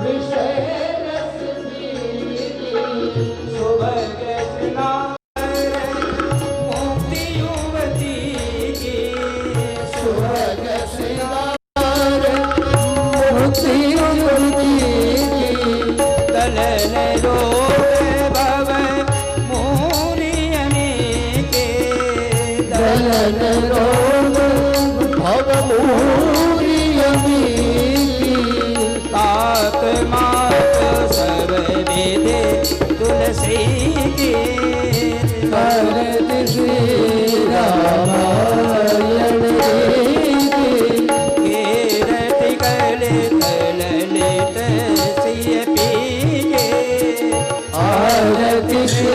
विषय रस पीली शोभा के आरती श्री रामायण की कीरति कलित ललित सिय पीके आरती श्री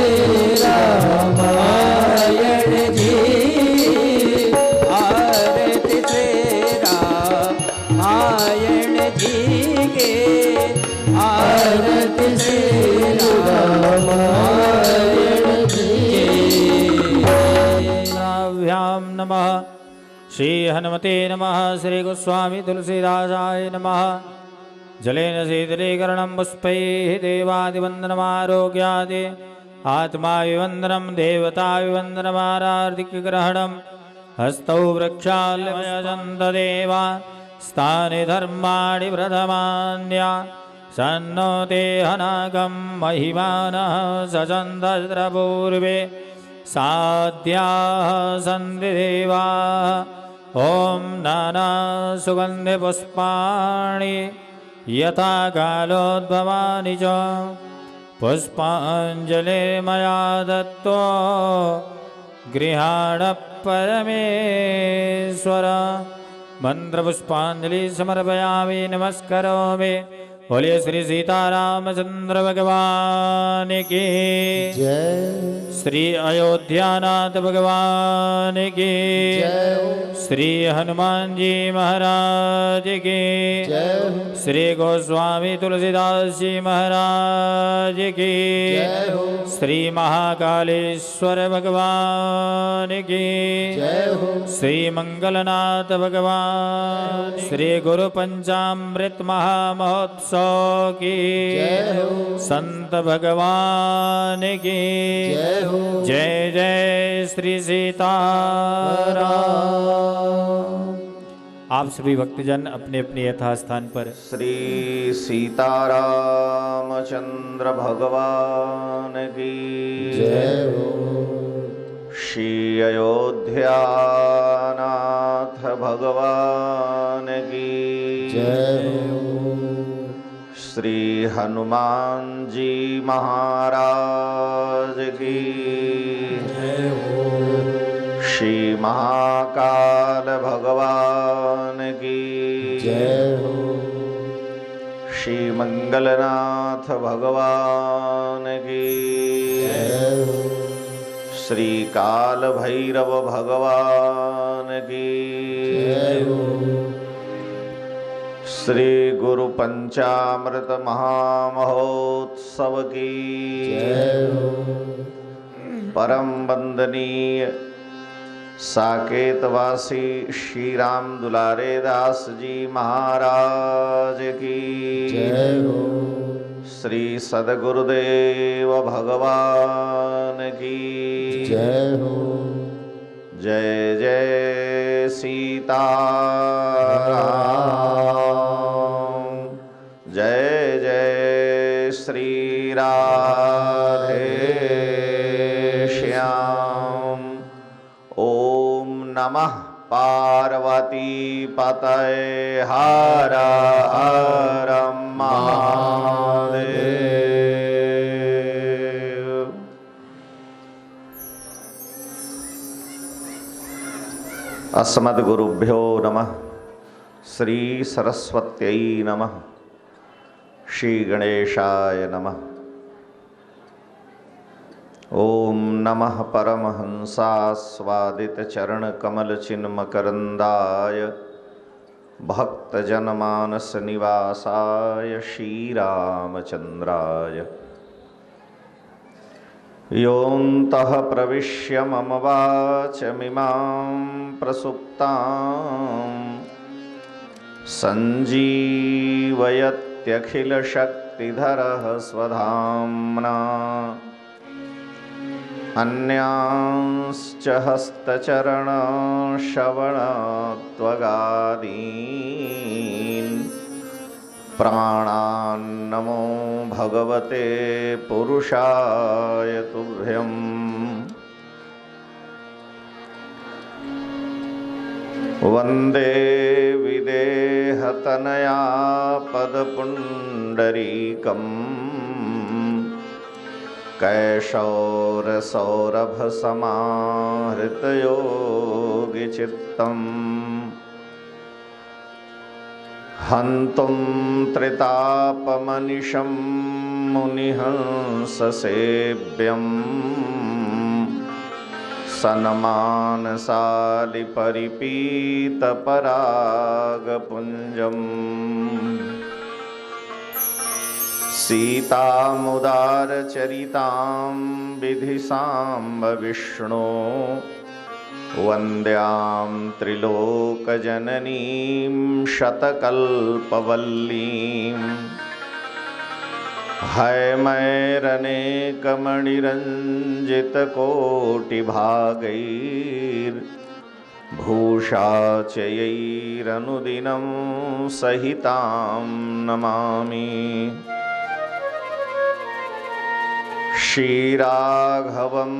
रामायण जी आरती श्री रामायण जी के आरती श्री रामायण जी भ्याम नमः। श्री हनुमते नमः। श्री गोस्वामी तुलसीदासाय नमः। जलेन शीतलीकरणं पुष्पैः देवादिवन्दनमारोग्यादि आत्मा विवन्दनं देवता विवन्दनमारार्तिकग्रहणं हस्तौ वृक्षाल्यजन्त देवा स्थानि धर्माणि प्रथमान्या सन्नो ते हनाकं महिमानः सचन्दत्र पूर्वे साध्याः सन्ति देवाः। ॐ नाना सुगन्धिपुष्पाणि यथा कालोद्भवानि च पुष्पाञ्जलिर्मया दत्तो गृहाण परमेश्वर। मंत्रपुष्पांजलि समर्पयामि नमस्करोमि। बोलिए श्री सीतारामचंद्र भगवान की जय। श्री अयोध्यानाथ भगवान की जय। श्री हनुमान जी महाराज की जय। श्री गोस्वामी तुलसीदास जी महाराज की जय हो। श्री महाकालेश्वर भगवान की जय हो। श्री मंगलनाथ भगवान श्री गुरु पंचामृत महामहोत्सव की जय हो। संत भगवान की जय हो। जय जय श्री सीताराम। आप सभी भक्तजन अपने अपने यथास्थान पर श्री सीतारामचंद्र भगवान की जय हो। श्री अयोध्यानाथ भगवान की जय हो। श्री हनुमान जी महाराज की जय हो। श्री महाकाल भगवान की जय हो। श्री मंगलनाथ भगवान की जय हो। श्री काल भैरव भगवान की जय हो। श्री गुरु पंचामृत महामहोत्सव की जय हो। परम वंदनीय साकेतवासी श्री राम दुलारे दास जी महाराज की जय हो। श्री सदगुरुदेव भगवान की जय हो। जय जय सीताराम। जय जय श्री राधे श्याम। ओम नमः पार्वती पतये हर हर महादेव। अस्मद्गुरुभ्यो नमः। श्री सरस्वत्यै नमः। श्री गणेशाय नमः। ओम नमः परमहंसास्वादित चरण कमल चिन्मकरंदाय भक्तजनमानस निवासाय श्रीरामचंद्राय योऽन्तः प्रविश्य मम वाचमिमां प्रसुप्तां सञ्जीवयत्यखिलशक्तिधरः स्वधाम्ना अन्यांश्च हस्तचरणश्रवणत्वगादीन् प्राणान्नमो भगवते पुरुषाय तुभ्यम्। वन्दे विदेहतनया पदपुण्डरीकम् कैशौरसौरभसमाहृतयोगिचित्तम् हन्तुं त्रितापमनिशं मुनिहंससेव्यम् सन्मानसालिपरिपीतपरागपुञ्जम् सीतामुदारचरितां विधिसाम्ब विष्णो वन्द्यां त्रिलोकजननीं शतकल्पवल्लीं हैमैरनेकमणिरञ्जितकोटिभागैर्भूषाचयैरनुदिनं सहितां नमामि। श्रीराघवं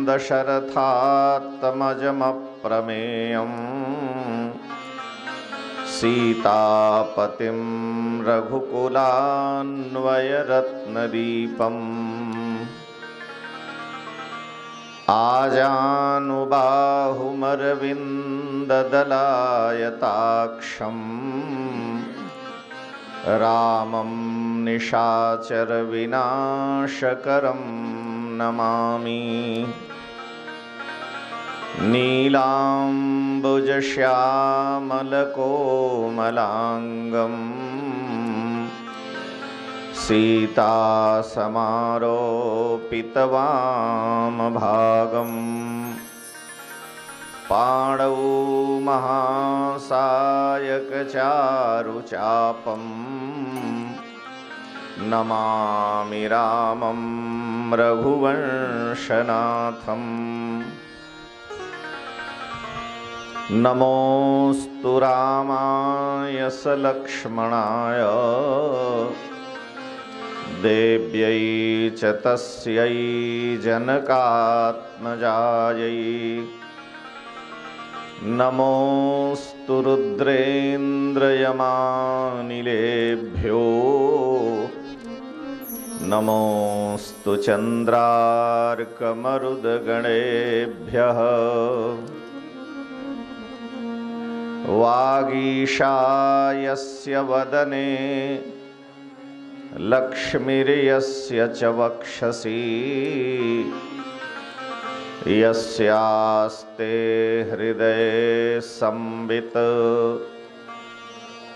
दशरथात्मजमप्रमेयम् सीतापतिं रघुकुलान्वयरत्नदीपम् आजानुबाहुमरविन्ददलायताक्षम् रामं निशाचरविनाशकरं नमामि। नीलाम्बुजश्यामलकोमलाङ्गं सीतासमारोपितवामभागं पाणौ महासायकचारुचापं नमामि रामं रघुवंशनाथम्। नमोऽस्तु रामाय सलक्ष्मणाय देव्यै च तस्यै जनकात्मजायै नमोऽस्तु रुद्रेन्द्रयमानिलेभ्यो नमोऽस्तु चन्द्रार्कमरुदगणेभ्यः वागीशायस्य वदने लक्ष्मीर्यस्य च वक्षसि यस्यास्ते हृदये संवित्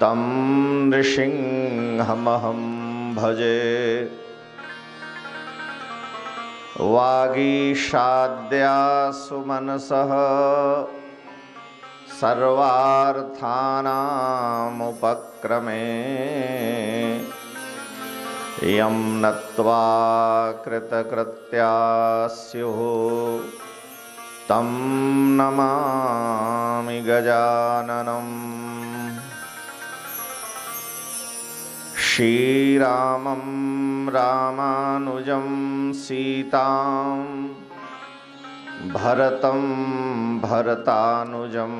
तं नृसिंहमहं भजे। वागीशाद्यासु मनसः सर्वार्थानामुपक्रमे यं नत्वा कृतकृत्या स्युः तं नमामि गजाननम्। श्रीरामं रामानुजं सीतां भरतं भरतानुजं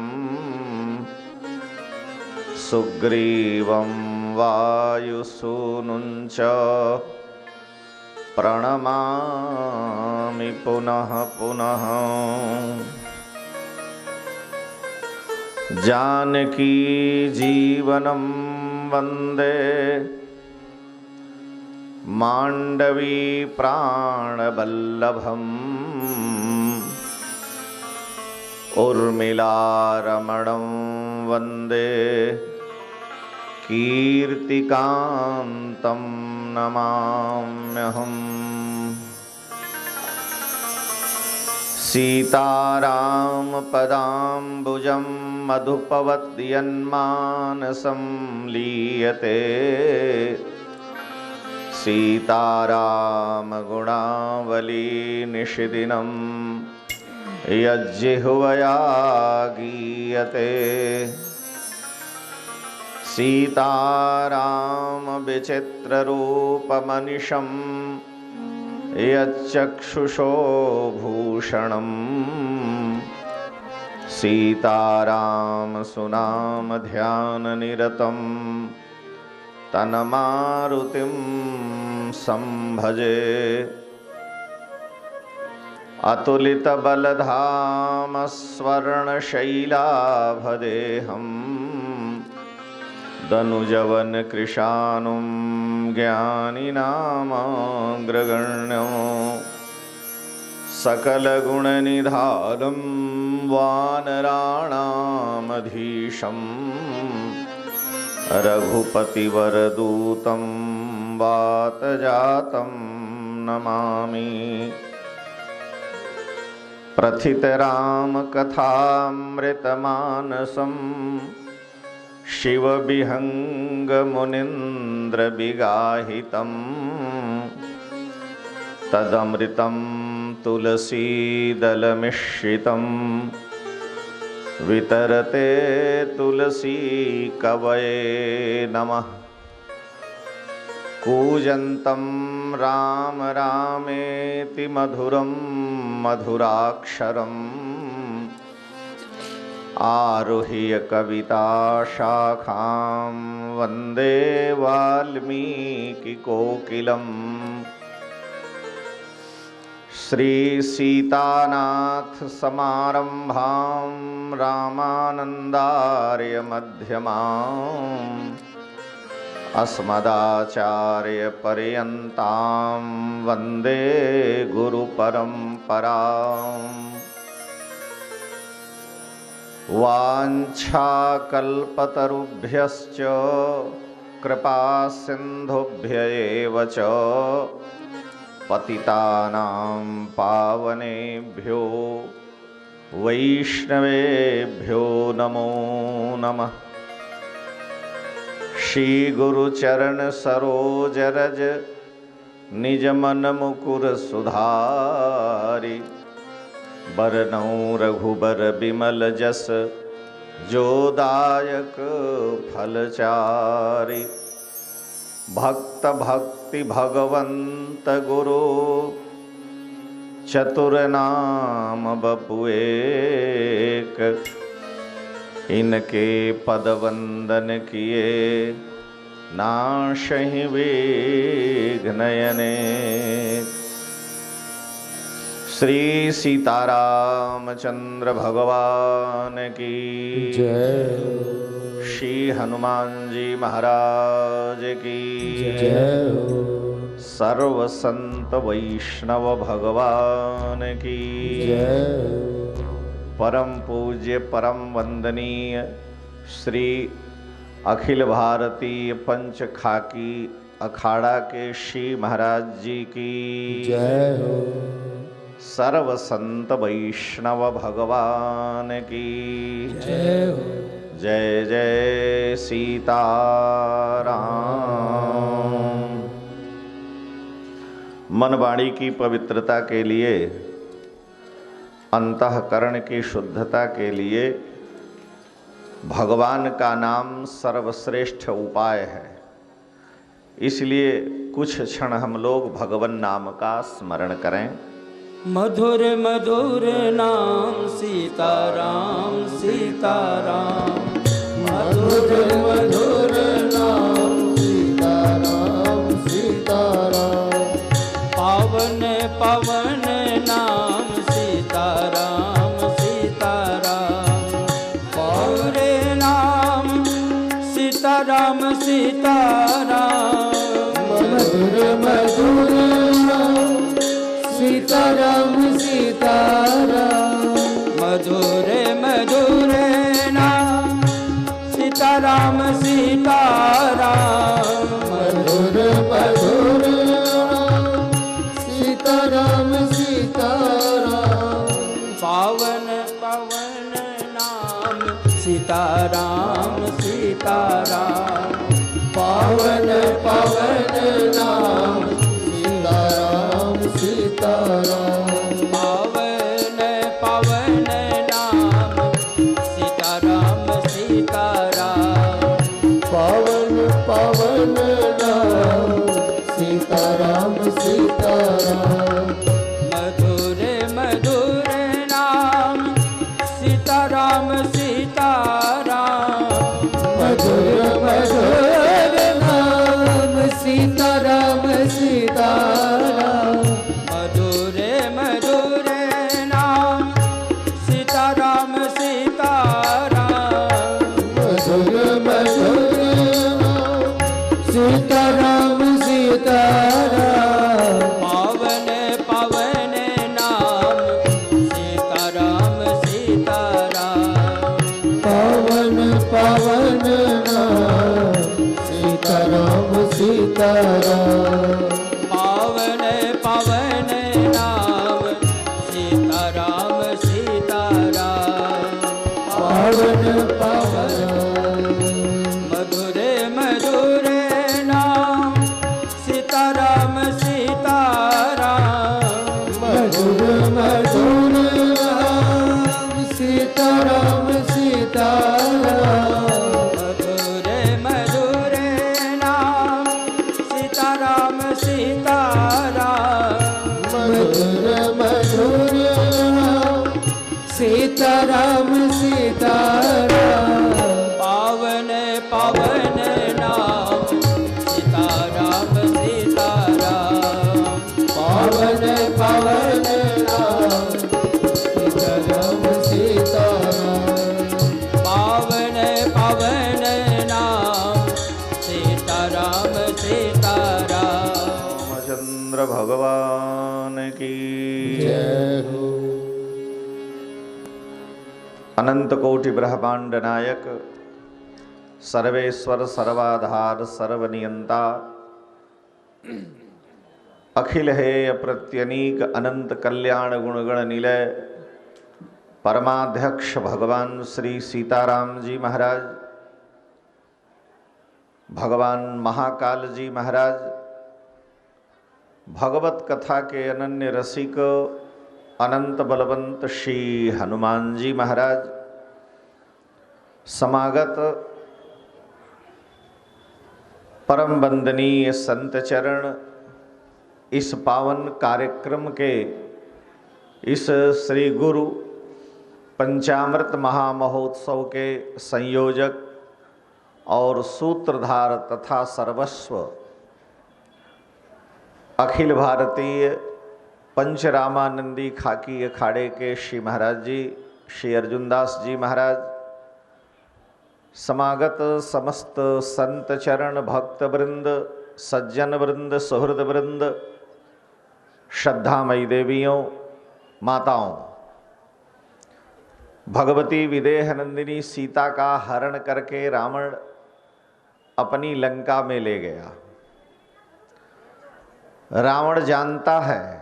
सुग्रीवं वायुसूनुं च प्रणमामि पुनः पुनः। जानकी जीवनं वन्दे माण्डवी प्राणवल्लभम् उर्मिलारमणं वन्दे कीर्तिकान्तं नमाम्यहम्। सीतारामपदाम्बुजं मधुपवद्यन्मानसं लीयते सीतारामगुणावली निशिदिनं यज्जिह्वया गीयते। सीताराम विचित्ररूपमनिशं यच्चक्षुषो भूषणं सीताराम सुनाम ध्याननिरतं तन्मारुतिं संभजे। अतुलितबलधाम स्वर्णशैलाभदेहं दनुजवनकृशानुं ज्ञानिनामग्रगण्यो सकलगुणनिधानं वानराणामधीशं रघुपतिवरदूतं वातजातं नमामि। प्रथितरामकथामृतमानसं शिवविहङ्गमुनीन्द्रविगाहितं तदमृतं तुलसीदलमिश्रितं वितरते तुलसीकवये नमः। कूजन्तं राम रामेति मधुरं मधुराक्षरम् आरुह्य कविताशाखां वन्दे वाल्मीकिकोकिलम्। श्रीसीतानाथसमारम्भां रामानन्दार्यमध्यमाम् अस्मदाचार्यपर्यन्तां वन्दे गुरुपरम्पराम्। वाञ्छाकल्पतरुभ्यश्च कृपासिन्धुभ्य एव च पतितानां पावनेभ्यो वैष्णवेभ्यो नमो नमः। श्री गुरुचरण सरोज रज निज मन मुकुर सुधारि बरनौ रघुबर बिमल जस जो दायक फलचारि। भक्त भक्ति भगवंत गुरु चतुर नाम बपु एक इनके पद वंदन किए नाशहि विघ्नयने। श्री सीतारामचंद्र भगवान की जय। श्री हनुमान जी महाराज की जय। सर्व संत वैष्णव भगवान की जय। परम पूज्य परम वंदनीय श्री अखिल भारतीय पंच खाकी अखाड़ा के श्री महाराज जी की जय हो। सर्व संत वैष्णव भगवान की जय हो। जय जय सीताराम। मन वाणी की पवित्रता के लिए, अंतःकरण की शुद्धता के लिए भगवान का नाम सर्वश्रेष्ठ उपाय है। इसलिए कुछ क्षण हम लोग भगवान नाम का स्मरण करें। मधुर मधुर नाम सीताराम सीताराम। मधुर मधुर नाम सीताराम सीताराम। पावन पवन नाम सीताराम सीताराम। पौरे नाम सीताराम सीताराम। मधुर मधुर नाम सीताराम सीताराम। मधुर मधुर नाम सीताराम सीताराम। मधुर मधुर नाम सीताराम सीताराम। पावन पवन नाम सीताराम सीताराम। पावन पवन नाम सीताराम सीताराम। पावन पवन नाम सीताराम सीताराम। पावन पवन नाम सीताराम सीताराम। मधुर मधुर नाम सीताराम सीताराम। सीताराम सीताराम पावन पावन नाम सीताराम सीताराम पावन पावन नाम सीताराम सीताराम पावन पावन नाम सीताराम सीताराम रामचंद्र भगवान की जय हो। अनंत कोटि ब्रह्मांड नायक सर्वेश्वर सर्वाधार सर्वनियंता अखिल हेय प्रत्यनीक अनंत कल्याण गुणगण निलय परमाध्यक्ष भगवान श्री सीताराम जी महाराज, भगवान महाकाल जी महाराज, भगवत कथा के अनन्य रसिक अनंत बलवंत श्री हनुमान जी महाराज, समागत परम वंदनीय संत चरण, इस पावन कार्यक्रम के इस श्री गुरु पंचामृत महामहोत्सव के संयोजक और सूत्रधार तथा सर्वस्व अखिल भारतीय पंचरामानंदी खाकी अखाड़े के श्री महाराज जी, श्री अर्जुनदास जी महाराज, समागत समस्त संत चरण भक्त वृंद, सज्जन वृंद, सुहृद वृंद, श्रद्धामयी देवियों, माताओं, भगवती विदेह नंदिनी सीता का हरण करके रावण अपनी लंका में ले गया। रावण जानता है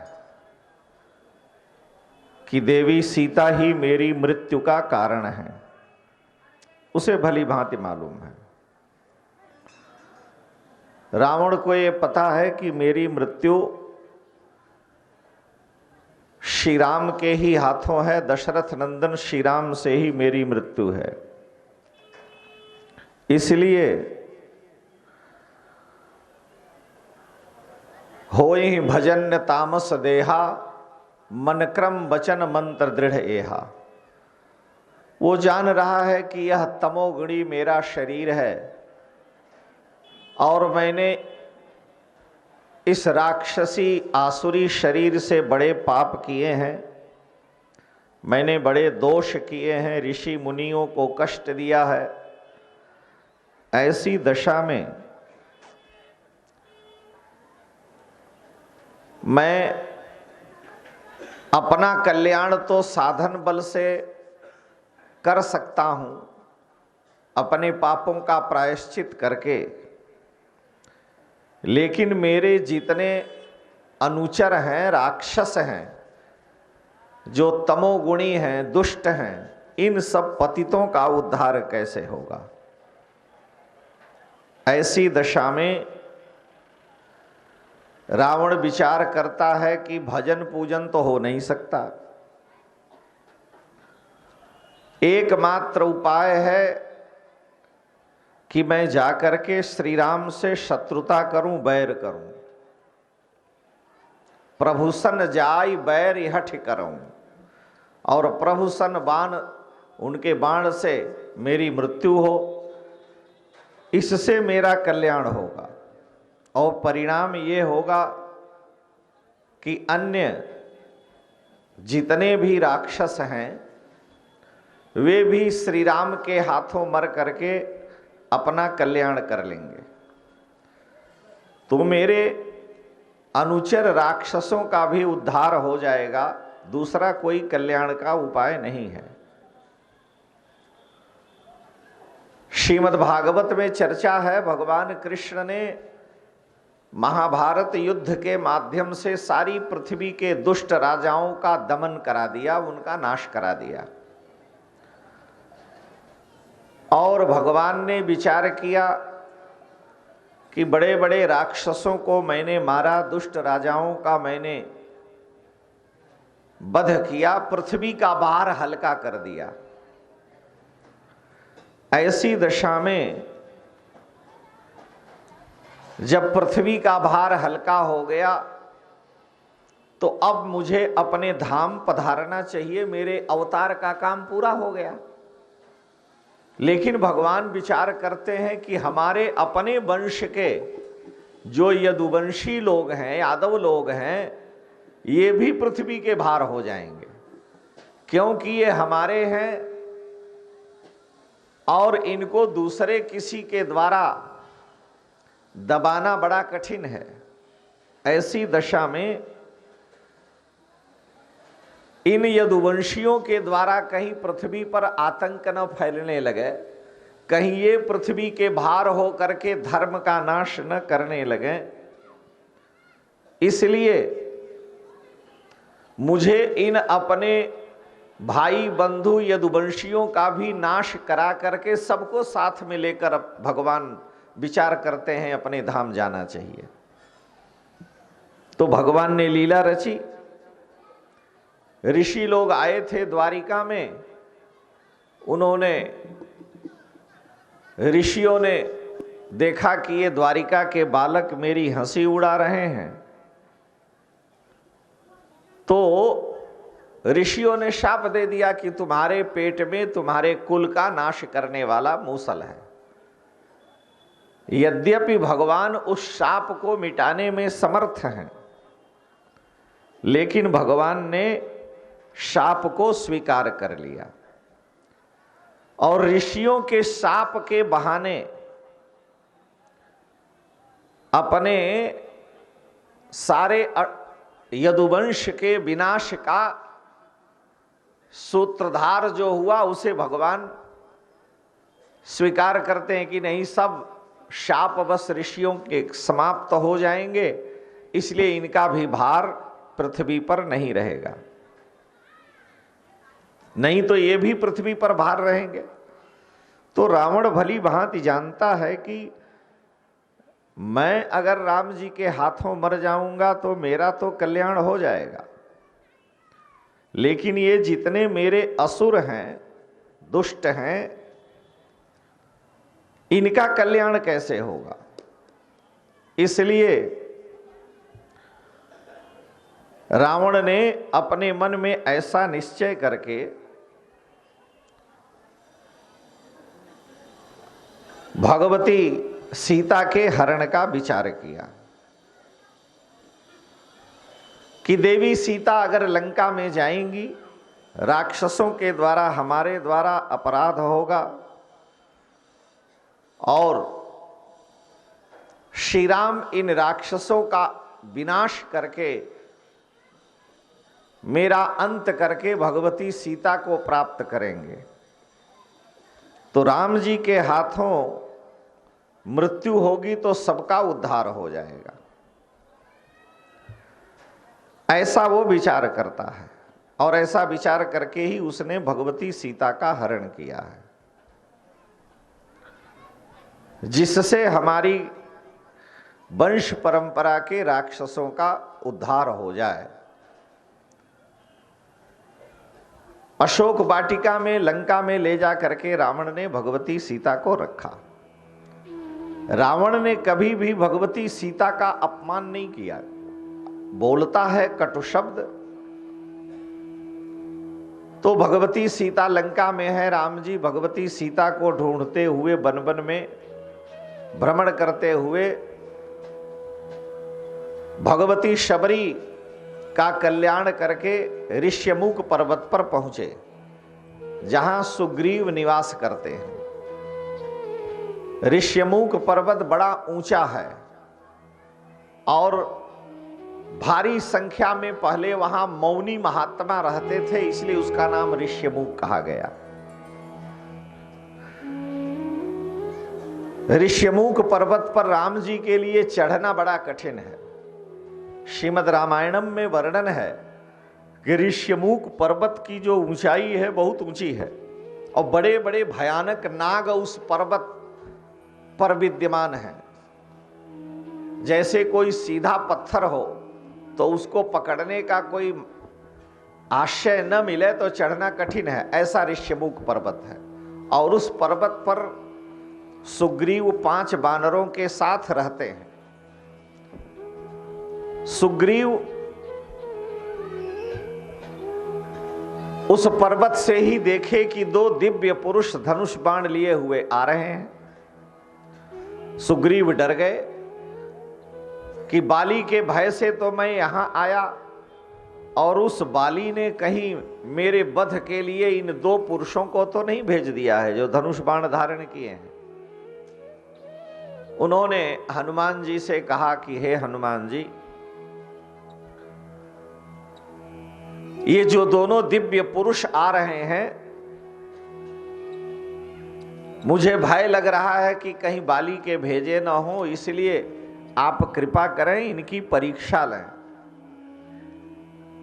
कि देवी सीता ही मेरी मृत्यु का कारण है, उसे भली भांति मालूम है। रावण को ये पता है कि मेरी मृत्यु श्री राम के ही हाथों है, दशरथ नंदन श्री राम से ही मेरी मृत्यु है। इसलिए होई भजन्य तामस देहा, मन क्रम वचन मंत्र दृढ़ एहा। वो जान रहा है कि यह तमोगुणी मेरा शरीर है और मैंने इस राक्षसी आसुरी शरीर से बड़े पाप किए हैं, मैंने बड़े दोष किए हैं, ऋषि मुनियों को कष्ट दिया है। ऐसी दशा में मैं अपना कल्याण तो साधन बल से कर सकता हूं, अपने पापों का प्रायश्चित करके, लेकिन मेरे जितने अनुचर हैं, राक्षस हैं, जो तमोगुणी हैं, दुष्ट हैं, इन सब पतितों का उद्धार कैसे होगा। ऐसी दशा में रावण विचार करता है कि भजन पूजन तो हो नहीं सकता, एकमात्र उपाय है कि मैं जाकर के श्री राम से शत्रुता करूं, बैर करूं। प्रभु सन जाय बैर हठ करूं, और प्रभु सन बाण, उनके बाण से मेरी मृत्यु हो, इससे मेरा कल्याण होगा। और परिणाम ये होगा कि अन्य जितने भी राक्षस हैं वे भी श्री राम के हाथों मर करके अपना कल्याण कर लेंगे। तो मेरे अनुचर राक्षसों का भी उद्धार हो जाएगा, दूसरा कोई कल्याण का उपाय नहीं है। श्रीमद् भागवत में चर्चा है, भगवान कृष्ण ने महाभारत युद्ध के माध्यम से सारी पृथ्वी के दुष्ट राजाओं का दमन करा दिया, उनका नाश करा दिया। और भगवान ने विचार किया कि बड़े बड़े राक्षसों को मैंने मारा, दुष्ट राजाओं का मैंने वध किया, पृथ्वी का भार हल्का कर दिया। ऐसी दशा में जब पृथ्वी का भार हल्का हो गया तो अब मुझे अपने धाम पधारना चाहिए, मेरे अवतार का काम पूरा हो गया। लेकिन भगवान विचार करते हैं कि हमारे अपने वंश के जो यदुवंशी लोग हैं, यादव लोग हैं, ये भी पृथ्वी के भार हो जाएंगे, क्योंकि ये हमारे हैं और इनको दूसरे किसी के द्वारा दबाना बड़ा कठिन है। ऐसी दशा में इन यदुवंशियों के द्वारा कहीं पृथ्वी पर आतंक न फैलने लगे, कहीं ये पृथ्वी के भार हो करके धर्म का नाश न करने लगे, इसलिए मुझे इन अपने भाई बंधु यदुवंशियों का भी नाश करा करके सबको साथ में लेकर भगवान विचार करते हैं अपने धाम जाना चाहिए। तो भगवान ने लीला रची। ऋषि लोग आए थे द्वारिका में, उन्होंने ऋषियों ने देखा कि ये द्वारिका के बालक मेरी हंसी उड़ा रहे हैं, तो ऋषियों ने शाप दे दिया कि तुम्हारे पेट में तुम्हारे कुल का नाश करने वाला मूसल है। यद्यपि भगवान उस शाप को मिटाने में समर्थ हैं, लेकिन भगवान ने शाप को स्वीकार कर लिया और ऋषियों के शाप के बहाने अपने सारे यदुवंश के विनाश का सूत्रधार जो हुआ उसे भगवान स्वीकार करते हैं कि नहीं, सब शाप बस ऋषियों के समाप्त हो जाएंगे, इसलिए इनका भी भार पृथ्वी पर नहीं रहेगा, नहीं तो ये भी पृथ्वी पर भार रहेंगे। तो रावण भली भांति जानता है कि मैं अगर राम जी के हाथों मर जाऊंगा तो मेरा तो कल्याण हो जाएगा, लेकिन ये जितने मेरे असुर हैं, दुष्ट हैं, इनका कल्याण कैसे होगा। इसलिए रावण ने अपने मन में ऐसा निश्चय करके भगवती सीता के हरण का विचार किया कि देवी सीता अगर लंका में जाएंगी, राक्षसों के द्वारा हमारे द्वारा अपराध होगा और श्री राम इन राक्षसों का विनाश करके मेरा अंत करके भगवती सीता को प्राप्त करेंगे, तो राम जी के हाथों मृत्यु होगी तो सबका उद्धार हो जाएगा। ऐसा वो विचार करता है और ऐसा विचार करके ही उसने भगवती सीता का हरण किया है, जिससे हमारी वंश परंपरा के राक्षसों का उद्धार हो जाए। अशोक वाटिका में लंका में ले जा करके रावण ने भगवती सीता को रखा। रावण ने कभी भी भगवती सीता का अपमान नहीं किया, बोलता है कटु शब्द तो भगवती सीता लंका में है, राम जी भगवती सीता को ढूंढते हुए वन वन में भ्रमण करते हुए भगवती शबरी का कल्याण करके ऋष्यमुख पर्वत पर पहुंचे, जहां सुग्रीव निवास करते हैं। ऋष्यमुख पर्वत बड़ा ऊंचा है और भारी संख्या में पहले वहां मौनी महात्मा रहते थे, इसलिए उसका नाम ऋष्यमुख कहा गया। ऋष्यमुख पर्वत पर राम जी के लिए चढ़ना बड़ा कठिन है। श्रीमद् रामायणम में वर्णन है कि ऋष्यमुख पर्वत की जो ऊंचाई है बहुत ऊंची है और बड़े बड़े भयानक नाग उस पर्वत पर विद्यमान है। जैसे कोई सीधा पत्थर हो तो उसको पकड़ने का कोई आश्रय न मिले तो चढ़ना कठिन है, ऐसा ऋष्यमुख पर्वत है। और उस पर्वत पर सुग्रीव 5 वानरों के साथ रहते हैं। सुग्रीव उस पर्वत से ही देखे कि दो दिव्य पुरुष धनुष बाण लिए हुए आ रहे हैं। सुग्रीव डर गए कि बाली के भय से तो मैं यहां आया और उस बाली ने कहीं मेरे वध के लिए इन दो पुरुषों को तो नहीं भेज दिया है जो धनुष बाण धारण किए हैं। उन्होंने हनुमान जी से कहा कि हे हनुमान जी, ये जो दोनों दिव्य पुरुष आ रहे हैं, मुझे भय लग रहा है कि कहीं बाली के भेजे ना हो, इसलिए आप कृपा करें इनकी परीक्षा लें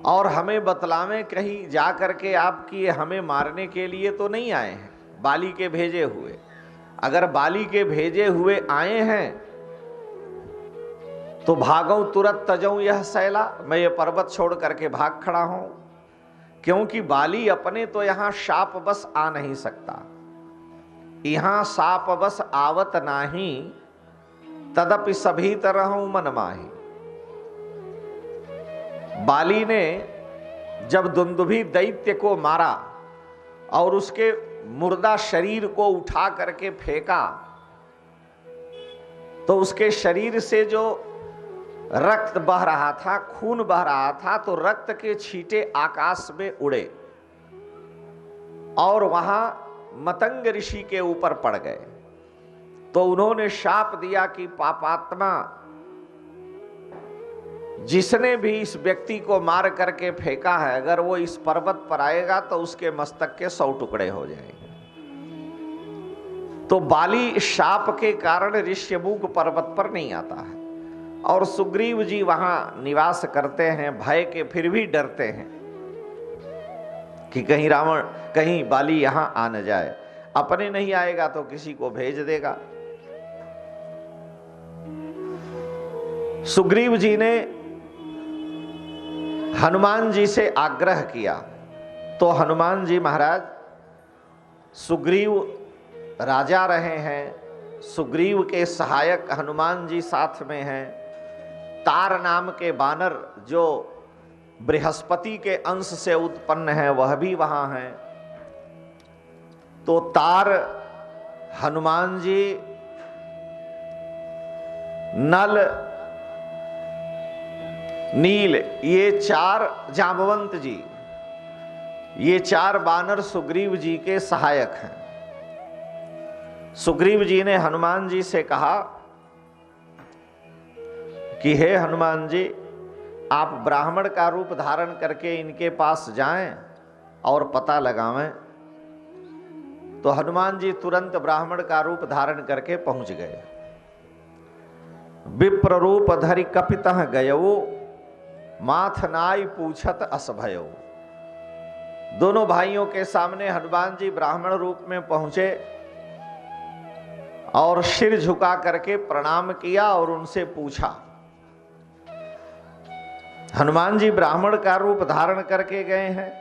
और हमें बतलावें कहीं जा करके आपकी हमें मारने के लिए तो नहीं आए हैं बाली के भेजे हुए। अगर बाली के भेजे हुए आए हैं तो भागो तुरंत तजऊं यह सैला, मैं ये पर्वत छोड़ करके भाग खड़ा हूं, क्योंकि बाली अपने तो यहां शाप बस आ नहीं सकता। यहां साप बस आवत नाही, तदपि सभी तरहूं मन माही। बाली ने जब दुंदुभी दैत्य को मारा और उसके मुर्दा शरीर को उठा करके फेंका तो उसके शरीर से जो रक्त बह रहा था, खून बह रहा था, तो रक्त के छींटे आकाश में उड़े और वहां मतंग ऋषि के ऊपर पड़ गए। तो उन्होंने शाप दिया कि पापात्मा, जिसने भी इस व्यक्ति को मार करके फेंका है, अगर वो इस पर्वत पर आएगा तो उसके मस्तक के 100 टुकड़े हो जाएंगे। तो बाली शाप के कारण ऋष्यमुख पर्वत पर नहीं आता है और सुग्रीव जी वहां निवास करते हैं। भय के फिर भी डरते हैं कि कहीं रावण, कहीं बाली यहां आ न जाए, अपने नहीं आएगा तो किसी को भेज देगा। सुग्रीव जी ने हनुमान जी से आग्रह किया तो हनुमान जी महाराज, सुग्रीव राजा रहे हैं, सुग्रीव के सहायक हनुमान जी साथ में हैं, तार नाम के बानर जो बृहस्पति के अंश से उत्पन्न है वह भी वहां हैं। तो तार, हनुमान जी, नल, नील, ये 4 जांबवंत जी, ये 4 बानर सुग्रीव जी के सहायक हैं। सुग्रीव जी ने हनुमान जी से कहा कि हे हनुमान जी, आप ब्राह्मण का रूप धारण करके इनके पास जाएं और पता लगावें। तो हनुमान जी तुरंत ब्राह्मण का रूप धारण करके पहुंच गए। विप्र रूप धरि कपितः गयो, माथ नाई पूछत अस भयो। दोनों भाइयों के सामने हनुमान जी ब्राह्मण रूप में पहुंचे और सिर झुका करके प्रणाम किया और उनसे पूछा। हनुमान जी ब्राह्मण का रूप धारण करके गए हैं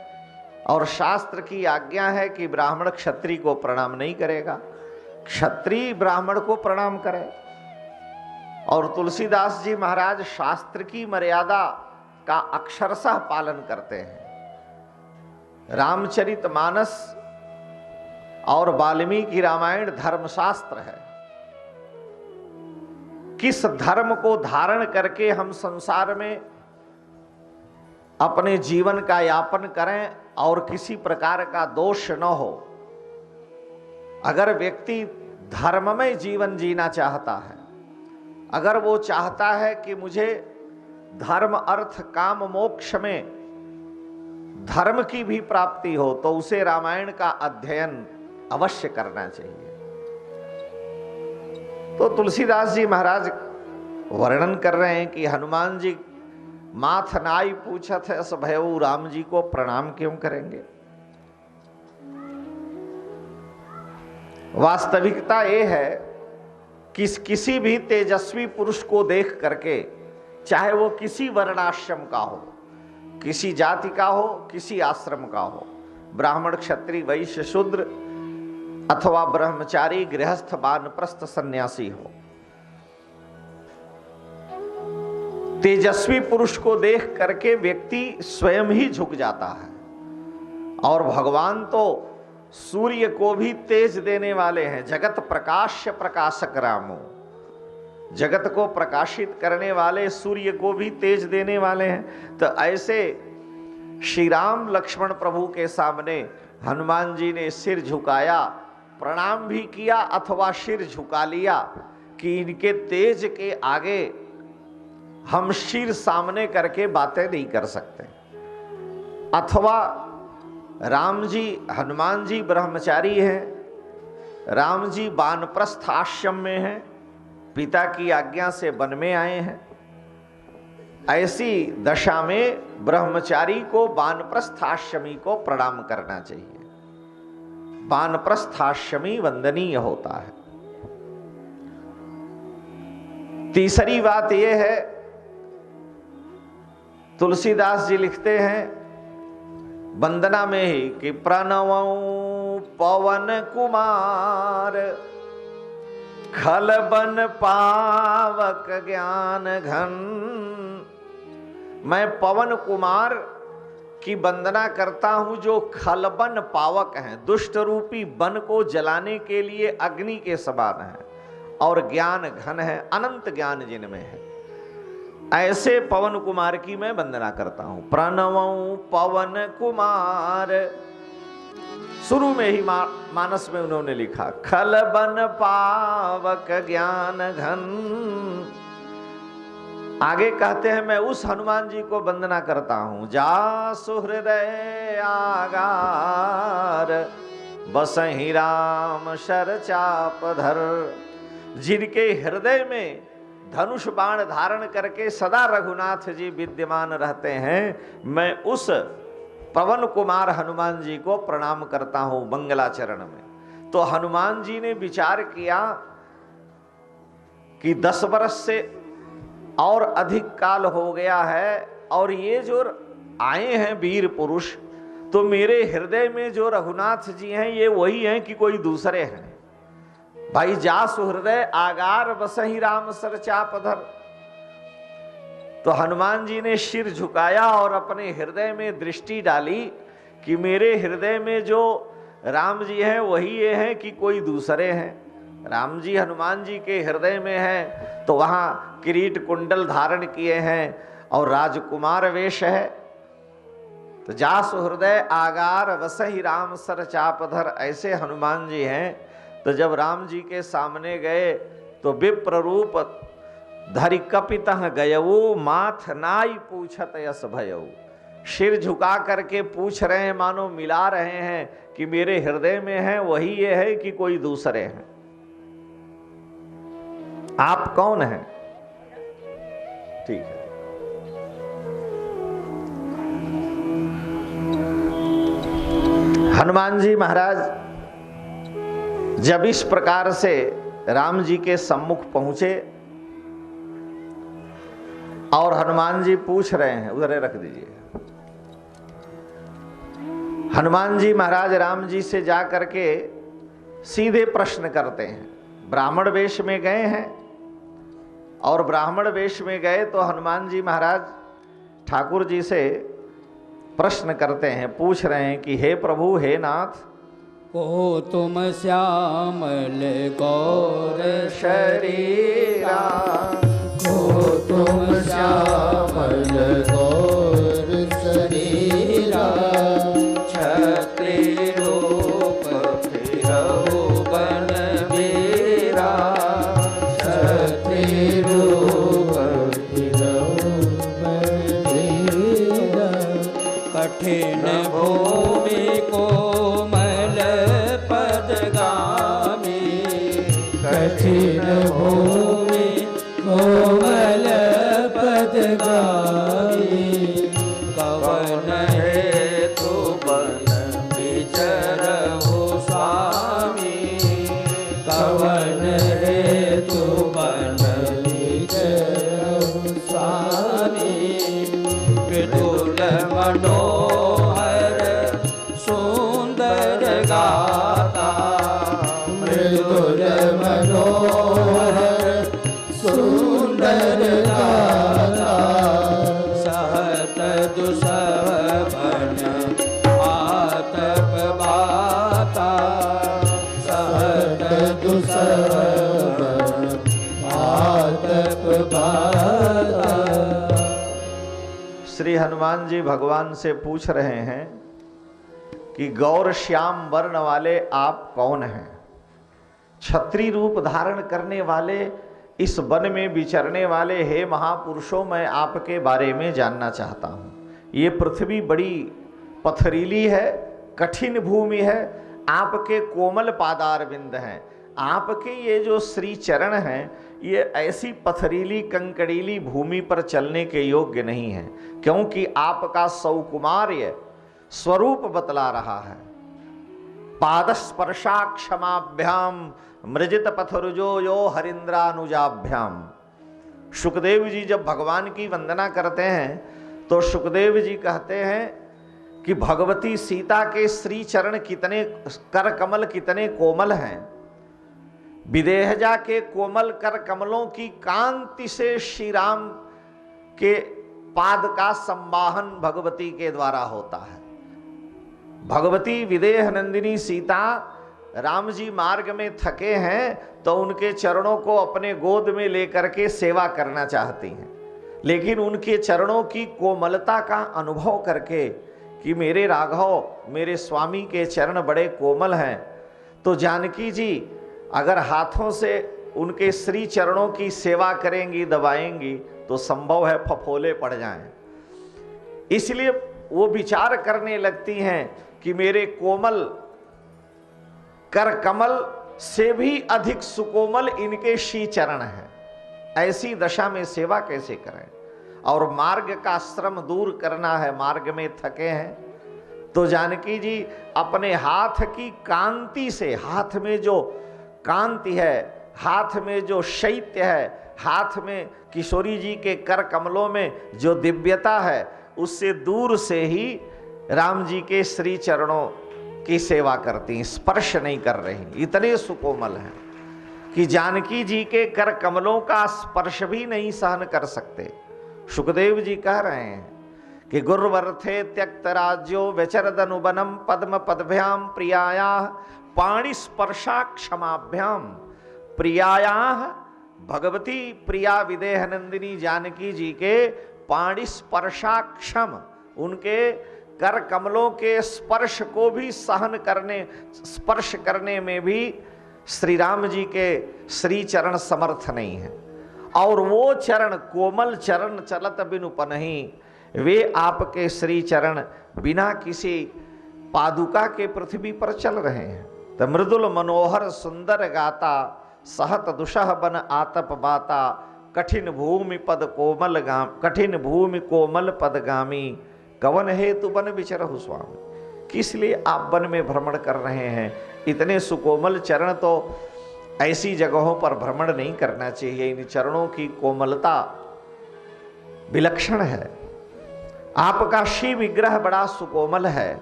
और शास्त्र की आज्ञा है कि ब्राह्मण क्षत्रिय को प्रणाम नहीं करेगा, क्षत्रिय ब्राह्मण को प्रणाम करे। और तुलसीदास जी महाराज शास्त्र की मर्यादा का अक्षरशः पालन करते हैं। रामचरितमानस और वाल्मीकि रामायण धर्मशास्त्र है। किस धर्म को धारण करके हम संसार में अपने जीवन का यापन करें और किसी प्रकार का दोष न हो। अगर व्यक्ति धर्ममय जीवन जीना चाहता है, अगर वो चाहता है कि मुझे धर्म अर्थ काम मोक्ष में धर्म की भी प्राप्ति हो, तो उसे रामायण का अध्ययन अवश्य करना चाहिए। तो तुलसीदास जी महाराज वर्णन कर रहे हैं कि हनुमान जी माथ नाई पूछत है अस भयउ, राम जी को प्रणाम क्यों करेंगे। वास्तविकता ये है कि किसी भी तेजस्वी पुरुष को देख करके, चाहे वो किसी वर्णाश्रम का हो, किसी जाति का हो, किसी आश्रम का हो, ब्राह्मण, क्षत्रिय, वैश्य, शूद्र अथवा ब्रह्मचारी, गृहस्थ, वानप्रस्थ, सन्यासी हो, तेजस्वी पुरुष को देख करके व्यक्ति स्वयं ही झुक जाता है और भगवान तो सूर्य को भी तेज देने वाले हैं। जगत प्रकाश्य प्रकाशक रामो, जगत को प्रकाशित करने वाले सूर्य को भी तेज देने वाले हैं। तो ऐसे श्री राम लक्ष्मण प्रभु के सामने हनुमान जी ने सिर झुकाया, प्रणाम भी किया अथवा सिर झुका लिया कि इनके तेज के आगे हम सिर सामने करके बातें नहीं कर सकते। अथवा राम जी, हनुमान जी ब्रह्मचारी हैं, राम जी वानप्रस्थ आश्रम में हैं, पिता की आज्ञा से वन में आए हैं। ऐसी दशा में ब्रह्मचारी को वानप्रस्थ आश्रमी को प्रणाम करना चाहिए। वानप्रस्थ आश्रमी वंदनीय होता है। तीसरी बात यह है, तुलसीदास जी लिखते हैं वंदना में ही कि प्रणवं पवन कुमार खलबन पावक ज्ञान घन। मैं पवन कुमार की वंदना करता हूं जो खलबन पावक हैं, दुष्ट रूपी वन को जलाने के लिए अग्नि के समान है, और ज्ञान घन है, अनंत ज्ञान जिनमें है। ऐसे पवन कुमार की मैं वंदना करता हूं। प्रणवं पवन कुमार, शुरू में ही मानस में उन्होंने लिखा खलबन पावक ज्ञान घन। आगे कहते हैं मैं उस हनुमान जी को वंदना करता हूं जा सुहृदय आगार बसहि राम शर चाप धर। जिनके हृदय में धनुष बाण धारण करके सदा रघुनाथ जी विद्यमान रहते हैं, मैं उस पवन कुमार हनुमान जी को प्रणाम करता हूं मंगलाचरण में। तो हनुमान जी ने विचार किया कि 10 वर्ष से और अधिक काल हो गया है, और ये जो आए हैं वीर पुरुष, तो मेरे हृदय में जो रघुनाथ जी हैं ये वही हैं कि कोई दूसरे हैं। भाई जा सुहृदय आगार बसहि राम सर चापधर। तो हनुमान जी ने सिर झुकाया और अपने हृदय में दृष्टि डाली कि मेरे हृदय में जो राम जी हैं वही ये हैं कि कोई दूसरे हैं। राम जी हनुमान जी के हृदय में हैं तो वहां किरीट कुंडल धारण किए हैं और राजकुमार वेश है। तो जा सुहृदय आगार बसहि राम सर चापधर, ऐसे हनुमान जी हैं। तो जब राम जी के सामने गए तो विप्र रूप धरि कपितः गयऊ माथ नाई पूछत यस भयऊ। सिर झुका करके पूछ रहे हैं, मानो मिला रहे हैं कि मेरे हृदय में है वही ये है कि कोई दूसरे हैं। आप कौन हैं? ठीक है। हनुमान जी महाराज जब इस प्रकार से राम जी के सम्मुख पहुंचे और हनुमान जी पूछ रहे हैं, उधर रख दीजिए। हनुमान जी महाराज राम जी से जा करके सीधे प्रश्न करते हैं। ब्राह्मण वेश में गए हैं और ब्राह्मण वेश में गए तो हनुमान जी महाराज ठाकुर जी से प्रश्न करते हैं, पूछ रहे हैं कि हे प्रभु हे नाथ, को तुम श्यामल गौर शरीरा, को तुम श्यामल गौर शरीरा, क्षत्रिय रूप फिरहु बन वीरा, क्षत्रिय रूप फिरहु बन वीरा, कठिन भूमि कोमल पदगामी, कठिन भूमि कोमल पदगामी, कवन हेतु बन विचरहु स्वामी, कवन हेतु बन विचरहु स्वामी, विदुल मनोहर सुंदर गाता, मृदुल मनोहर सुंदर गाता, सहत दुसह बन आतप बाता सहत दुसह आतप बाता। श्री हनुमान जी भगवान से पूछ रहे हैं कि गौर श्याम वर्ण वाले आप कौन हैं? क्षत्रिय रूप धारण करने वाले, इस वन में विचरने वाले, हे महापुरुषों, मैं आपके बारे में जानना चाहता हूँ। ये पृथ्वी बड़ी पथरीली है, कठिन भूमि है, आपके कोमल पादारविंद हैं, आपके ये जो श्री चरण हैं, ये ऐसी पथरीली कंकड़ीली भूमि पर चलने के योग्य नहीं है, क्योंकि आपका सौकुमार्य स्वरूप बतला रहा है। पादस्पर्शा क्षमाभ्याम मृजित पथरुजो यो हरिंद्रानुजाभ्याम। सुखदेव जी जब भगवान की वंदना करते हैं तो सुखदेव जी कहते हैं कि भगवती सीता के श्री चरण कितने, कर कमल कितने कोमल हैं। विदेहजा के कोमल कर कमलों की कांति से श्री राम के पाद का संवाहन भगवती के द्वारा होता है। भगवती विदेह नंदिनी सीता, राम जी मार्ग में थके हैं तो उनके चरणों को अपने गोद में लेकर के सेवा करना चाहती हैं, लेकिन उनके चरणों की कोमलता का अनुभव करके कि मेरे राघव, मेरे स्वामी के चरण बड़े कोमल हैं, तो जानकी जी अगर हाथों से उनके श्री चरणों की सेवा करेंगी, दबाएंगी, तो संभव है फफोले पड़ जाएं। इसलिए वो विचार करने लगती हैं कि मेरे कोमल कर कमल से भी अधिक सुकोमल इनके श्री चरण हैं, ऐसी दशा में सेवा कैसे करें। और मार्ग का श्रम दूर करना है, मार्ग में थके हैं, तो जानकी जी अपने हाथ की कांति से, हाथ में जो कांति है, हाथ में जो शैत्य है, हाथ में किशोरी जी के कर कमलों में जो दिव्यता है, उससे दूर से ही राम जी के श्री चरणों की सेवा करती, स्पर्श नहीं कर रही। इतने सुकोमल हैं कि जानकी जी के कर कमलों का स्पर्श भी नहीं सहन कर सकते। सुखदेव जी कह रहे हैं कि गुरुवर्थे त्यक्त राज्यो व्यचरदनुबनम पद्म पदभ्याम प्रियाया पाणि स्पर्शा क्षमाभ्याम। प्रियाया भगवती प्रिया विदेह नंदिनी जानकी जी के पाणि स्पर्शा क्षम, उनके कर कमलों के स्पर्श को भी सहन करने, स्पर्श करने में भी श्री राम जी के श्री चरण समर्थ नहीं है। और वो चरण, कोमल चरण चलत बिनु पनहि, वे आपके श्री चरण बिना किसी पादुका के पृथ्वी पर चल रहे हैं। तो मृदुल मनोहर सुंदर गाता सहत दुषह बन आतप बाता, कठिन भूमि पद कोमल गाम, कठिन भूमि कोमल पदगामी, कवन हेतु बन विचरहु स्वामी। किस लिए आप वन में भ्रमण कर रहे हैं? इतने सुकोमल चरण तो ऐसी जगहों पर भ्रमण नहीं करना चाहिए। इन चरणों की कोमलता विलक्षण है। आपका श्री विग्रह बड़ा सुकोमल है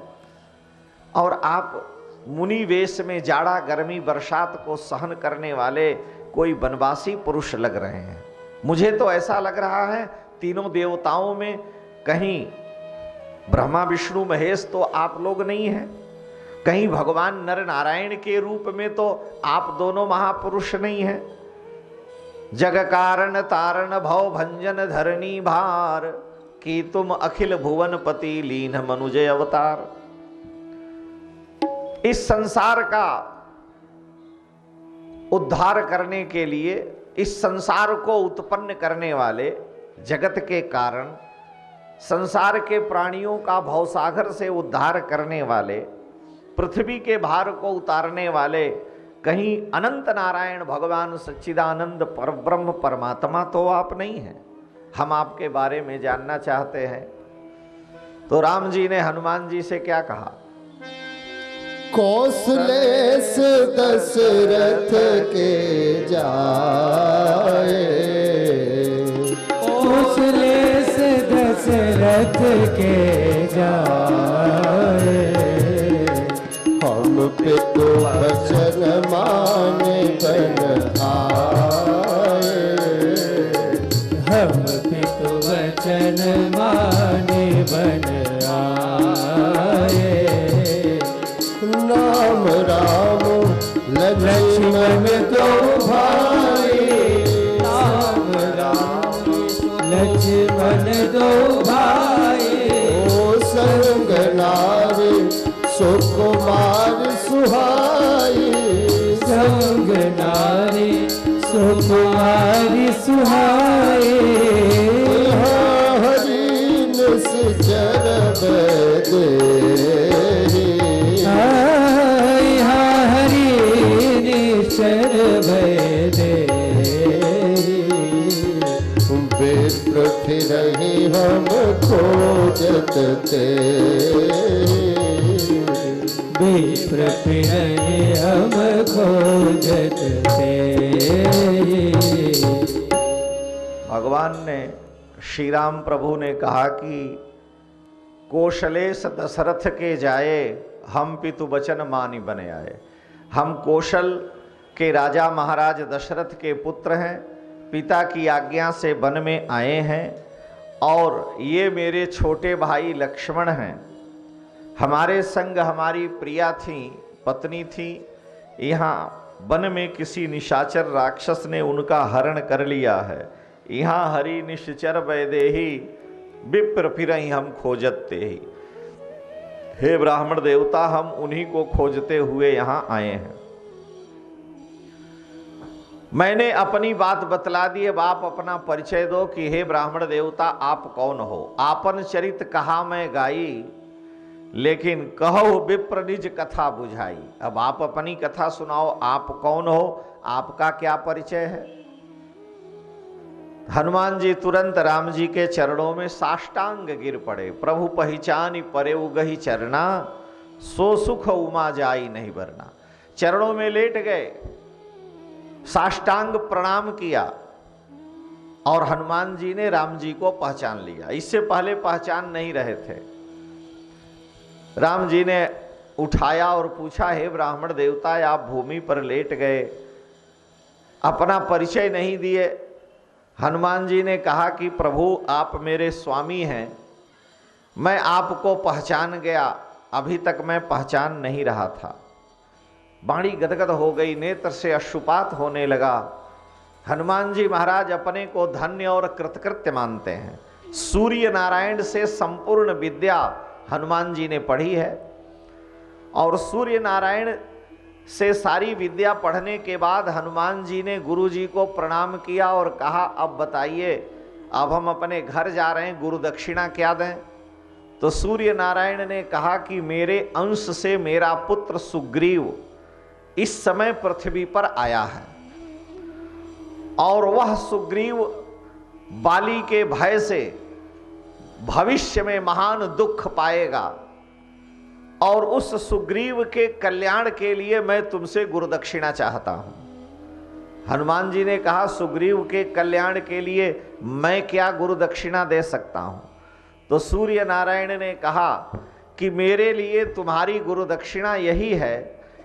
और आप मुनि वेश में जाड़ा गर्मी बरसात को सहन करने वाले कोई वनवासी पुरुष लग रहे हैं। मुझे तो ऐसा लग रहा है तीनों देवताओं में कहीं ब्रह्मा विष्णु महेश तो आप लोग नहीं हैं, कहीं भगवान नर नारायण के रूप में तो आप दोनों महापुरुष नहीं हैं। जग कारण तारण भव भंजन धरणी भार, कि तुम अखिल भुवन पति लीन मनुजय अवतार। इस संसार का उद्धार करने के लिए, इस संसार को उत्पन्न करने वाले, जगत के कारण, संसार के प्राणियों का भवसागर से उद्धार करने वाले, पृथ्वी के भार को उतारने वाले कहीं अनंत नारायण भगवान सच्चिदानंद परब्रह्म परमात्मा तो आप नहीं हैं। हम आपके बारे में जानना चाहते हैं। तो राम जी ने हनुमान जी से क्या कहा? कौशलेश दशरथ के जाए, कौशलेश दशरथ के जाए, हम पितु वचन माने बन आए, हम पितु वचन माने बन आए। सुकुमार सुहाई संग नारी सुकुमारी सुहाए हरि निश्चर बैदेही हरि निश्चर भय विप्र फिरहि हम खोजत ते विप्र फिरहि हम खोजत थे। भगवान ने श्री राम प्रभु ने कहा कि कौशलेश दशरथ के जाए हम पितु वचन मानी बने आए। हम कौशल के राजा महाराज दशरथ के पुत्र हैं, पिता की आज्ञा से वन में आए हैं और ये मेरे छोटे भाई लक्ष्मण हैं। हमारे संग हमारी प्रिया थी, पत्नी थी। यहाँ वन में किसी निशाचर राक्षस ने उनका हरण कर लिया है। यहाँ हरि निश्चर वैदेही विप्र फिरहि हम खोजते ही। हे ब्राह्मण देवता, हम उन्हीं को खोजते हुए यहाँ आए हैं। मैंने अपनी बात बतला दी, अब आप अपना परिचय दो कि हे ब्राह्मण देवता आप कौन हो। आपन चरित कहा मैं गाई, लेकिन कहो विप्र निज कथा बुझाई। अब आप अपनी कथा सुनाओ, आप कौन हो, आपका क्या परिचय है। हनुमान जी तुरंत राम जी के चरणों में साष्टांग गिर पड़े। प्रभु पहचानी परे उगही चरना, सो सुख उमा जाई नहीं भरना। चरणों में लेट गए, साष्टांग प्रणाम किया और हनुमान जी ने राम जी को पहचान लिया। इससे पहले पहचान नहीं रहे थे। राम जी ने उठाया और पूछा, हे ब्राह्मण देवता आप भूमि पर लेट गए, अपना परिचय नहीं दिए। हनुमान जी ने कहा कि प्रभु आप मेरे स्वामी हैं, मैं आपको पहचान गया, अभी तक मैं पहचान नहीं रहा था। वाणी गदगद हो गई, नेत्र से अश्रुपात होने लगा। हनुमान जी महाराज अपने को धन्य और कृतकृत्य मानते हैं। सूर्य नारायण से संपूर्ण विद्या हनुमान जी ने पढ़ी है और सूर्य नारायण से सारी विद्या पढ़ने के बाद हनुमान जी ने गुरु जी को प्रणाम किया और कहा, अब बताइए, अब हम अपने घर जा रहे हैं, गुरु दक्षिणा क्या दें। तो सूर्य नारायण ने कहा कि मेरे अंश से मेरा पुत्र सुग्रीव इस समय पृथ्वी पर आया है और वह सुग्रीव बाली के भय से भविष्य में महान दुख पाएगा और उस सुग्रीव के कल्याण के लिए मैं तुमसे गुरु दक्षिणा चाहता हूं। हनुमान जी ने कहा, सुग्रीव के कल्याण के लिए मैं क्या गुरु दक्षिणा दे सकता हूं। तो सूर्य नारायण ने कहा कि मेरे लिए तुम्हारी गुरु दक्षिणा यही है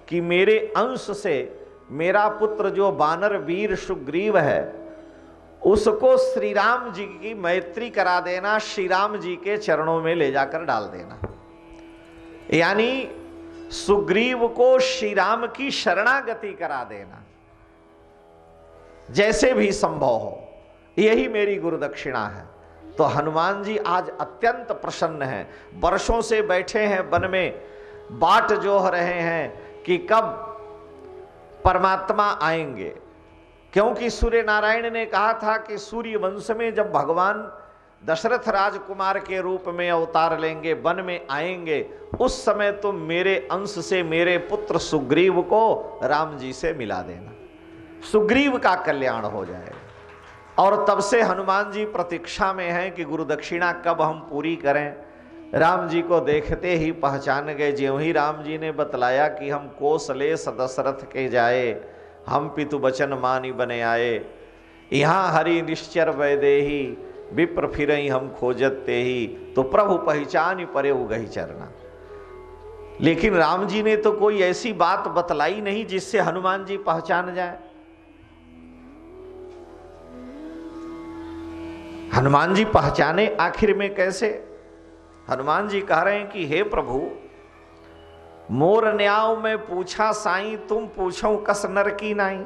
कि मेरे अंश से मेरा पुत्र जो वानर वीर सुग्रीव है उसको श्री राम जी की मैत्री करा देना, श्री राम जी के चरणों में ले जाकर डाल देना। यानी सुग्रीव को श्री राम की शरणागति करा देना, जैसे भी संभव हो, यही मेरी गुरु दक्षिणा है। तो हनुमान जी आज अत्यंत प्रसन्न हैं। वर्षों से बैठे हैं वन में, बाट जोह रहे हैं कि कब परमात्मा आएंगे, क्योंकि सूर्य नारायण ने कहा था कि सूर्य वंश में जब भगवान दशरथ राजकुमार के रूप में अवतार लेंगे, वन में आएंगे, उस समय तुम मेरे अंश से मेरे पुत्र सुग्रीव को राम जी से मिला देना, सुग्रीव का कल्याण हो जाएगा। और तब से हनुमान जी प्रतीक्षा में हैं कि गुरु दक्षिणा कब हम पूरी करें। राम जी को देखते ही पहचान गए। ज्यों ही राम जी ने बतलाया कि हम कौशलेश दशरथ के जाए, हम पितु वचन मानी बने आए, यहाँ हरि निश्चर वैदेही विप्र फिरहि हम खोजते ही, तो प्रभु पहचान परे उगहि चरना। लेकिन राम जी ने तो कोई ऐसी बात बतलाई नहीं जिससे हनुमान जी पहचान जाए। हनुमान जी पहचाने आखिर में कैसे। हनुमान जी कह रहे हैं कि हे प्रभु, मोर न्याव में पूछा साईं, तुम पूछो कस नर की नाई।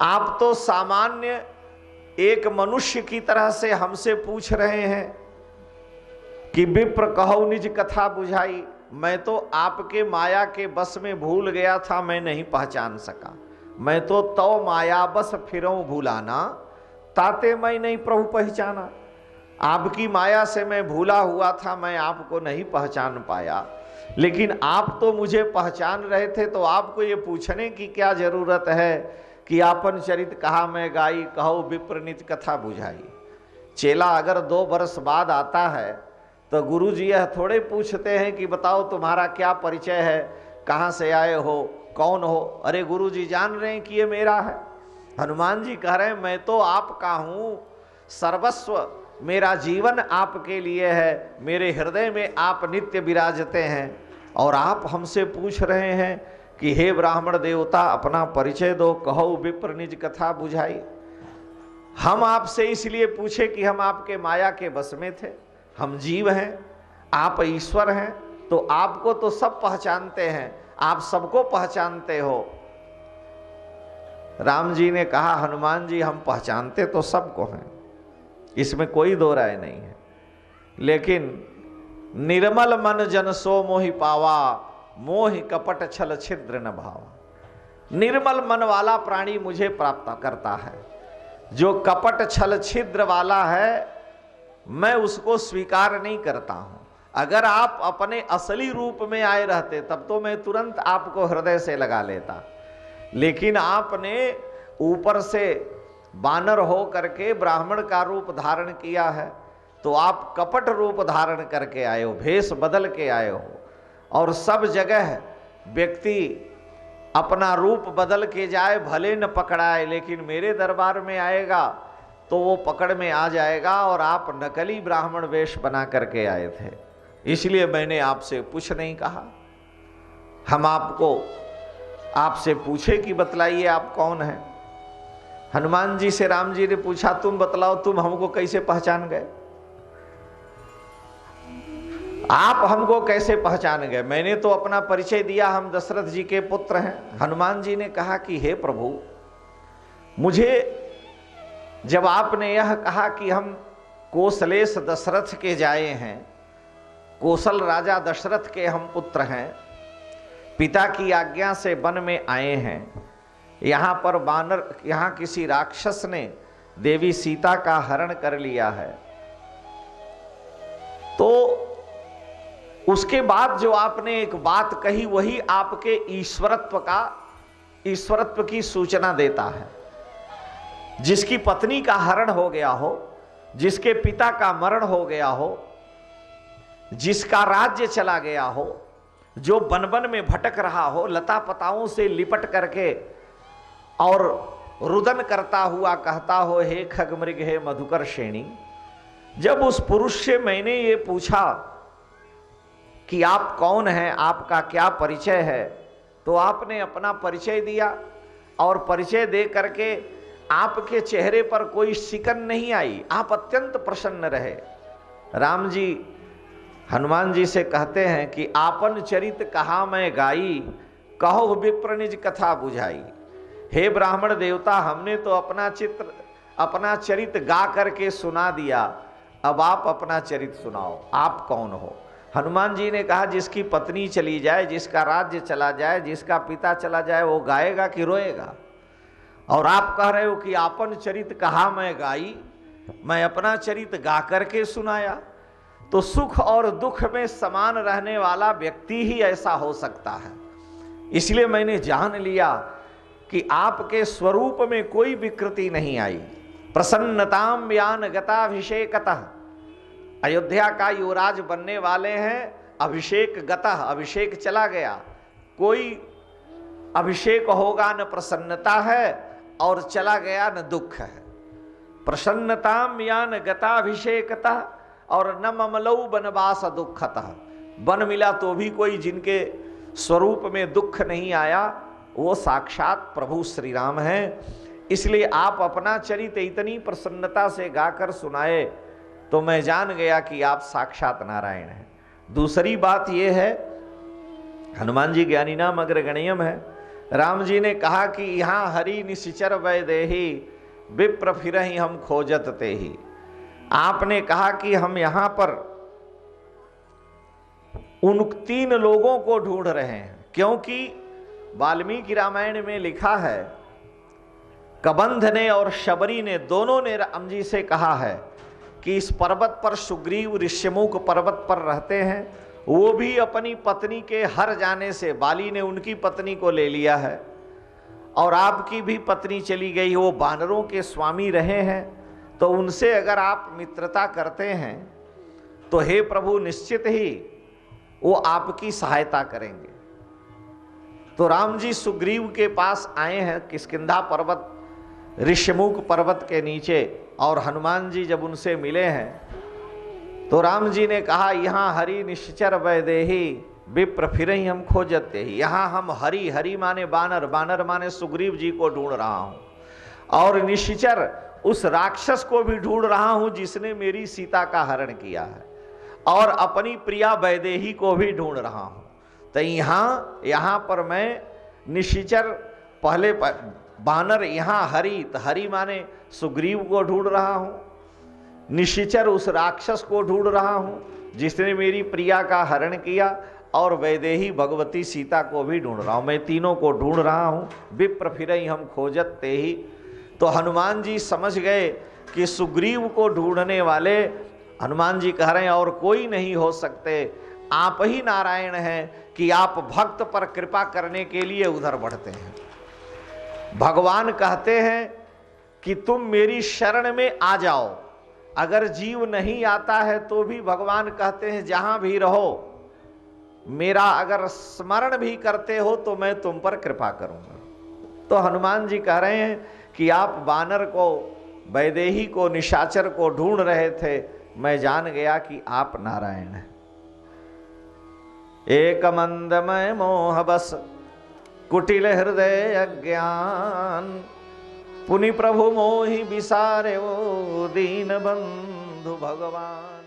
आप तो सामान्य एक मनुष्य की तरह से हमसे पूछ रहे हैं कि विप्र कहो निज कथा बुझाई। मैं तो आपके माया के बस में भूल गया था, मैं नहीं पहचान सका। मैं तो माया बस फिरऊं भूलाना, ताते मैं नहीं प्रभु पहचाना। आपकी माया से मैं भूला हुआ था, मैं आपको नहीं पहचान पाया, लेकिन आप तो मुझे पहचान रहे थे, तो आपको ये पूछने की क्या जरूरत है कि आपन चरित कहा मैं गाई, कहो विप्रनित कथा बुझाई। चेला अगर 2 वर्ष बाद आता है तो गुरुजी यह थोड़े पूछते हैं कि बताओ तुम्हारा क्या परिचय है, कहाँ से आए हो, कौन हो। अरे गुरुजी जान रहे हैं कि ये मेरा है। हनुमान जी कह रहे हैं मैं तो आपका हूँ, सर्वस्व मेरा जीवन आपके लिए है, मेरे हृदय में आप नित्य विराजते हैं, और आप हमसे पूछ रहे हैं कि हे ब्राह्मण देवता अपना परिचय दो, कहो विप्र निज कथा बुझाई। हम आपसे इसलिए पूछे कि हम आपके माया के बस में थे, हम जीव हैं, आप ईश्वर हैं, तो आपको तो सब पहचानते हैं, आप सबको पहचानते हो। राम जी ने कहा हनुमान जी हम पहचानते तो सबको हैं, इसमें कोई दो राय नहीं है, लेकिन निर्मल मन जन सो मोहि पावा, मोहि कपट छल छिद्र न भावा। निर्मल मन वाला प्राणी मुझे प्राप्त करता है, जो कपट छल छिद्र वाला है मैं उसको स्वीकार नहीं करता हूं। अगर आप अपने असली रूप में आए रहते तब तो मैं तुरंत आपको हृदय से लगा लेता, लेकिन आपने ऊपर से बानर हो करके ब्राह्मण का रूप धारण किया है, तो आप कपट रूप धारण करके आए हो, भेष बदल के आए हो। और सब जगह व्यक्ति अपना रूप बदल के जाए भले न पकड़ाए, लेकिन मेरे दरबार में आएगा तो वो पकड़ में आ जाएगा। और आप नकली ब्राह्मण वेश बना करके आए थे, इसलिए मैंने आपसे कुछ नहीं कहा। हम आपसे पूछे कि बतलाइए आप कौन हैं। हनुमान जी से राम जी ने पूछा तुम बतलाओ, तुम हमको कैसे पहचान गए, आप हमको कैसे पहचान गए। मैंने तो अपना परिचय दिया, हम दशरथ जी के पुत्र हैं। हनुमान जी ने कहा कि हे प्रभु, मुझे जब आपने यह कहा कि हम कोसलेश दशरथ के जाए हैं, कोसल राजा दशरथ के हम पुत्र हैं, पिता की आज्ञा से वन में आए हैं, यहाँ पर बानर, यहाँ किसी राक्षस ने देवी सीता का हरण कर लिया है, तो उसके बाद जो आपने एक बात कही वही आपके ईश्वरत्व की सूचना देता है। जिसकी पत्नी का हरण हो गया हो, जिसके पिता का मरण हो गया हो, जिसका राज्य चला गया हो, जो वन वन में भटक रहा हो, लता पताओं से लिपट करके और रुदन करता हुआ कहता हो हे खगमृग हे मधुकर श्रेणी। जब उस पुरुष से मैंने ये पूछा कि आप कौन हैं, आपका क्या परिचय है, तो आपने अपना परिचय दिया, और परिचय दे करके आपके चेहरे पर कोई सिकन नहीं आई, आप अत्यंत प्रसन्न रहे। राम जी हनुमान जी से कहते हैं कि आपन चरित कहा मैं गाई, कहो विप्र निज कथा बुझाई। हे ब्राह्मण देवता, हमने तो अपना चरित गा करके सुना दिया, अब आप अपना चरित सुनाओ, आप कौन हो। हनुमान जी ने कहा जिसकी पत्नी चली जाए, जिसका राज्य चला जाए, जिसका पिता चला जाए, वो गाएगा कि रोएगा। और आप कह रहे हो कि आपन चरित कहा मैं गाई, मैं अपना चरित गा करके सुनाया। तो सुख और दुख में समान रहने वाला व्यक्ति ही ऐसा हो सकता है। इसलिए मैंने जान लिया कि आपके स्वरूप में कोई विकृति नहीं आई। प्रसन्नताम व्यान गताभिषेकतः, अयोध्या का युवराज बनने वाले हैं, अभिषेक गतः, अभिषेक चला गया, कोई अभिषेक होगा न प्रसन्नता है, और चला गया न दुख है। प्रसन्नताम यान गताभिषेकतः, और न ममलौ बनवास दुखतः, बन मिला तो भी कोई जिनके स्वरूप में दुख नहीं आया, वो साक्षात प्रभु श्री राम हैं। इसलिए आप अपना चरित्र इतनी प्रसन्नता से गाकर सुनाए तो मैं जान गया कि आप साक्षात नारायण हैं। दूसरी बात यह है, हनुमान जी ज्ञानी नाम अग्रगण्यम है। राम जी ने कहा कि यहाँ हरि निशिचर वैदेही, विप्र फिरहि हम खोजत तेहि। आपने कहा कि हम यहाँ पर उन 3 लोगों को ढूंढ रहे हैं, क्योंकि वाल्मीकि रामायण में लिखा है, कबंध ने और शबरी ने दोनों ने राम जी से कहा है कि इस पर्वत पर सुग्रीव ऋष्यमुख पर्वत पर रहते हैं, वो भी अपनी पत्नी के हर जाने से, बाली ने उनकी पत्नी को ले लिया है और आपकी भी पत्नी चली गई, वो बानरों के स्वामी रहे हैं, तो उनसे अगर आप मित्रता करते हैं तो हे प्रभु निश्चित ही वो आपकी सहायता करेंगे। तो राम जी सुग्रीव के पास आए हैं किष्किंधा पर्वत, ऋष्यमुख पर्वत के नीचे, और हनुमान जी जब उनसे मिले हैं तो राम जी ने कहा, यहाँ हरि निश्चर वैदेही विप्र फिरहि हम खोजते ही। यहाँ हम हरि, हरि माने बानर, बानर माने सुग्रीव जी को ढूंढ रहा हूँ, और निश्चर उस राक्षस को भी ढूंढ रहा हूँ जिसने मेरी सीता का हरण किया है, और अपनी प्रिया वैदेही को भी ढूंढ रहा हूँ। तो यहाँ पर मैं निश्चर पहले बानर, यहाँ हरि, तो हरि माने सुग्रीव को ढूंढ रहा हूँ, निश्चर उस राक्षस को ढूंढ रहा हूँ जिसने मेरी प्रिया का हरण किया, और वैदेही भगवती सीता को भी ढूंढ रहा हूँ, मैं तीनों को ढूंढ रहा हूँ। विप्र फिरहि हम खोजत ते ही। तो हनुमान जी समझ गए कि सुग्रीव को ढूंढने वाले, हनुमान जी कह रहे हैं और कोई नहीं हो सकते, आप ही नारायण हैं कि आप भक्त पर कृपा करने के लिए उधर बढ़ते हैं। भगवान कहते हैं कि तुम मेरी शरण में आ जाओ, अगर जीव नहीं आता है तो भी भगवान कहते हैं जहां भी रहो, मेरा अगर स्मरण भी करते हो तो मैं तुम पर कृपा करूंगा। तो हनुमान जी कह रहे हैं कि आप बानर को, वैदेही को, निशाचर को ढूंढ रहे थे, मैं जान गया कि आप नारायण हैं। एक मंदमय मोह बस कुटिल हृदय अज्ञान, पुनि प्रभु मोहि बिसारे वो दीन बंधु भगवान।